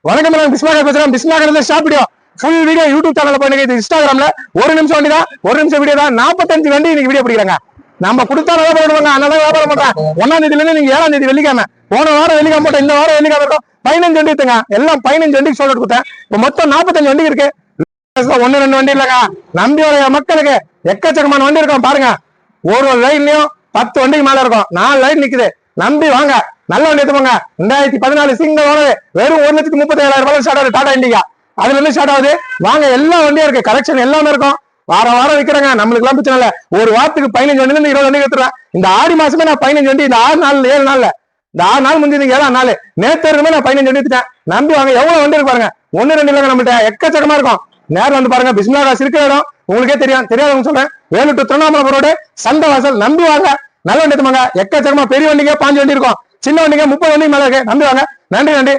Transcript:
வணக்கம் பிஸ்மில்லாஹ் பேசுறேன். Bismillah start video full video YouTube சேனல்ல போய் இது இன்ஸ்டாகிராம்ல ஒரு நிமிஷம் வண்டி தான், ஒரு நிமிஷம் வீடியோ தான். 45 வண்டி இன்னைக்கு வீடியோ பிடிக்கிறாங்க. நம்ம கொடுத்தா நல்லா போடுவாங்க, அதனால வியாபாரம் பண்றேன். 1ஆம் தேதியில இருந்து நீங்க 7ஆம் தேதி வெள்ளிக்கிழமை, போன வாரம் வெள்ளிக்கிழமை போட்ட, இந்த வாரம் வெள்ளிக்கிழமை இருக்கும். 15 வண்டி எடுத்துங்க, எல்லாம் 15 வண்டிக்கு சொல்லிட்டு கொடுத்தேன். இப்போ மொத்தம் 45 வண்டி இருக்கு. 1-2 வண்டி இல்லங்க, நம்பி வர மக்களுக்கு எக்கச்சக்கமான வண்டி இருக்கும். பாருங்க, ஒரு லைன்லயும் 10 வண்டிக்கு மேல இருக்கும். 4 லைன் நிக்குது. நம்பி வாங்க, நல்ல வண்டி எடுத்துவாங்க. 2014 சிங்கிள் ஓனர், வெறும் 1,37,000 ரூபாய் ஸ்டார்ட் ஆகுது. டாடா இண்டிகா அதுல இருந்து ஸ்டார்ட் ஆகுது. வாங்க, எல்லா வண்டியும் இருக்கு, கலெக்ஷன் எல்லாமே இருக்கும். வாரம் விற்கிறாங்க, நம்மளுக்கு எல்லாம் பிரச்சனை இல்ல. ஒரு வாரத்துக்கு 15 வண்டில இருந்து 20 வண்டி எடுத்துறேன். இந்த ஆடி மாசமே நான் 15 வண்டி, இந்த 6 நாள் 7 நாள்ல, இந்த 6 நாள் முடிஞ்சது 7ஆம் நாள், நேற்று இருக்குமே நான் 15 வண்டி எடுத்துட்டேன். நம்பி வாங்க, எவ்வளவு வண்டி இருக்கு பாருங்க. 1-2 இல்லைங்க, நம்மள்ட்ட எக்கச்சக்கமா இருக்கும். நேரில் வந்து பாருங்க. பிஸ்மில்லாஹ் இருக்கிற இடம் உங்களுக்கே தெரியாதவங்க சொல்றேன். வேலூர் டு திருவண்ணாமலை ரோடு சந்தை வாசல். நம்பி வாங்க, நல்ல வண்டி எடுத்துவாங்க. எக்கச்சக்கமா பெரிய வண்டிக்கு 5 வண்டி இருக்கும், சின்ன வண்டிக்கு 30 வண்டிக்கு மேல இருக்கு. நம்பி வாங்க. நன்றி.